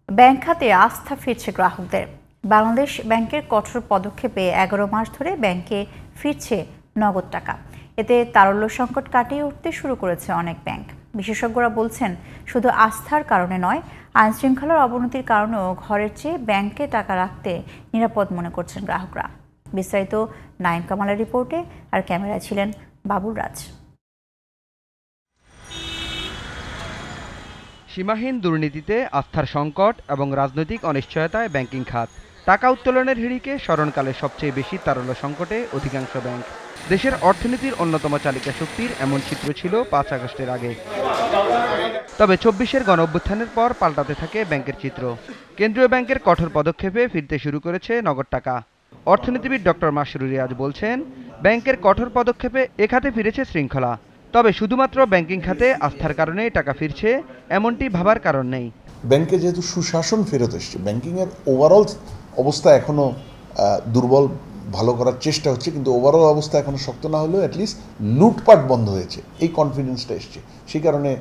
Bank খাতে আস্থা ফিরছে গ্রাহকদের। বাংলাদেশ ব্যাংকের কঠোর পদক্ষেপে 11 মাস ধরে ব্যাংকে ফিরছে নগদ টাকা। এতে তারল্য সংকট কাটিয়ে উঠতে শুরু করেছে অনেক ব্যাংক। বিশেষজ্ঞরা বলছেন, শুধু আস্থার কারণে নয়, আইনশৃঙ্খলার অবনতির কারণেও ঘরের চেয়ে ব্যাংকে টাকা রাখতে নিরাপদ মনে করছেন গ্রাহকরা। বিস্তারিত নাইম কামালের রিপোর্টে, আর ক্যামেরায় ছিলেন বাবুল রাজ। সীমাহীন দুর্নীতিতে আস্থার সংকট এবং রাজনৈতিক অনিশ্চয়তায় ব্যাংকিং খাত। টাকা উত্তোলনের হিড়িকে স্মরণকালের সবচেয়ে বেশি তারল্য সংকটে অধিকাংশ ব্যাংক। দেশের অর্থনীতির অন্যতম চালিকা শক্তির এমন চিত্র ছিল 5 আগস্টের আগে। তবে 24-এর গণঅভ্যুত্থানের পর পাল্টাতে থাকে ব্যাংকের চিত্র। কেন্দ্রীয় ব্যাংকের কঠোর পদক্ষেপে ফিরতে শুরু করেছে নগদ টাকা। অর্থনীতিবিদ ডক্টর মাসরুর রিয়াজ বলছেন, ব্যাংকের কঠোর পদক্ষেপে এ খাতে ফিরেছে শৃঙ্খলা। তবে শুধুমাত্র ব্যাংকিং খাতে আস্থার কারণে টাকা ফিরছে এমনটি ভাবার কারণ নেই। ব্যাংকে যেহেতু সুশাসন ফেরত এসছে, ব্যাংকিংয়ের ওভারঅল অবস্থা এখনও দুর্বল, ভালো করার চেষ্টা হচ্ছে, কিন্তু ওভারঅল অবস্থা এখনও শক্ত না হলেও অ্যাটলিস্ট লুটপাট বন্ধ হয়েছে, এই কনফিডেন্সটা এসছে। সেই কারণে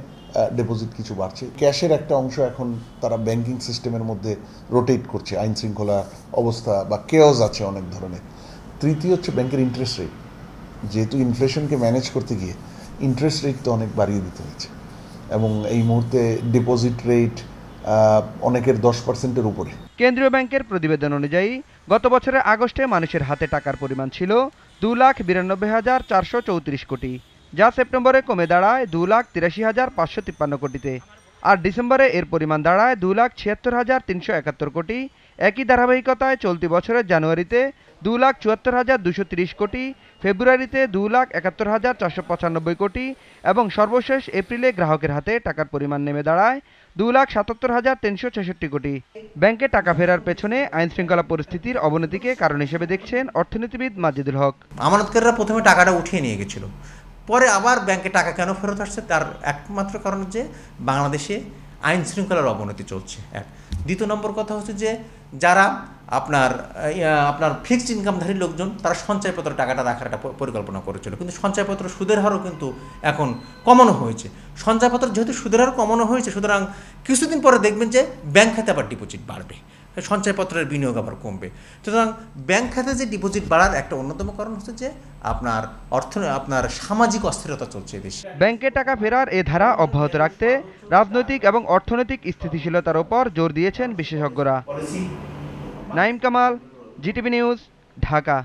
ডিপোজিট কিছু বাড়ছে। ক্যাশের একটা অংশ এখন তারা ব্যাংকিং সিস্টেমের মধ্যে রোটেট করছে। আইন শৃঙ্খলা অবস্থা বা কেওস আছে অনেক ধরনের। তৃতীয় হচ্ছে ব্যাংকের ইন্টারেস্ট রেট। যেহেতু ইনফ্লেশনকে ম্যানেজ করতে গিয়ে ইন্টারেস্ট রেট তো অনেক বাড়িয়ে দিতে হয়েছে, এবং এই মুহূর্তে ডিপোজিট রেট অনেকের 10%-এর উপরে। কেন্দ্রীয় ব্যাংকের প্রতিবেদন অনুযায়ী গত বছরের আগস্টে মানুষের হাতে টাকার পরিমাণ ছিল 2,92,434 কোটি, যা সেপ্টেম্বরে কমে দাঁড়ায় 2,83,553 কোটিতে। আর ডিসেম্বরে এর পরিমাণ দাঁড়ায় 2,76,371 কোটি। একই ধারাবাহিকতায় চলতি বছরের জানুয়ারিতে 2,74,230 কোটি, ফেব্রুয়ারিতে 2,71,495 কোটি এবং সর্বশেষ এপ্রিলে গ্রাহকের হাতে টাকার পরিমাণ নেমে দাঁড়ায় 2,77,366 কোটি। ব্যাংকে টাকা ফেরার পেছনে আইনশৃঙ্খলা পরিস্থিতির অবনতিকে কারণ হিসেবে দেখছেন অর্থনীতিবিদ মাজিদুল হক। আমানতকারীরা প্রথমে টাকাটা উঠিয়ে নিয়ে গেছিল, পরে আবার ব্যাংকে টাকা কেন ফেরত আসছে তার একমাত্র কারণ যে বাংলাদেশে আইন শৃঙ্খলার অবনতি চলছে। দ্বিতীয় নম্বর কথা হচ্ছে যে যারা আপনার ফিক্সড ইনকামধারী লোকজন, তারা সঞ্চয়পত্র টাকাটা রাখার একটা পরিকল্পনা করেছিল, কিন্তু সঞ্চয়পত্র সুদের হারও কিন্তু এখন কমানো হয়েছে। সঞ্চয়পত্র যেহেতু সুদের হার কমানো হয়েছে, সুতরাং কিছুদিন পরে দেখবেন যে ব্যাংক খাতে আবার ডিপোজিট বাড়বে, সঞ্চয়পত্রের বিনিয়োগ আবার কমবে। সুতরাং ব্যাংক খাতে যে ডিপোজিট বাড়ার একটা অন্যতম কারণ হচ্ছে যে আপনার সামাজিক অস্থিরতা চলছে দেশে। ব্যাংকে টাকা ফেরার এ ধারা অব্যাহত রাখতে রাজনৈতিক এবং অর্থনৈতিক স্থিতিশীলতার ওপর জোর দিয়েছেন বিশেষজ্ঞরা। Naim Kamal, GTV news, Dhaka.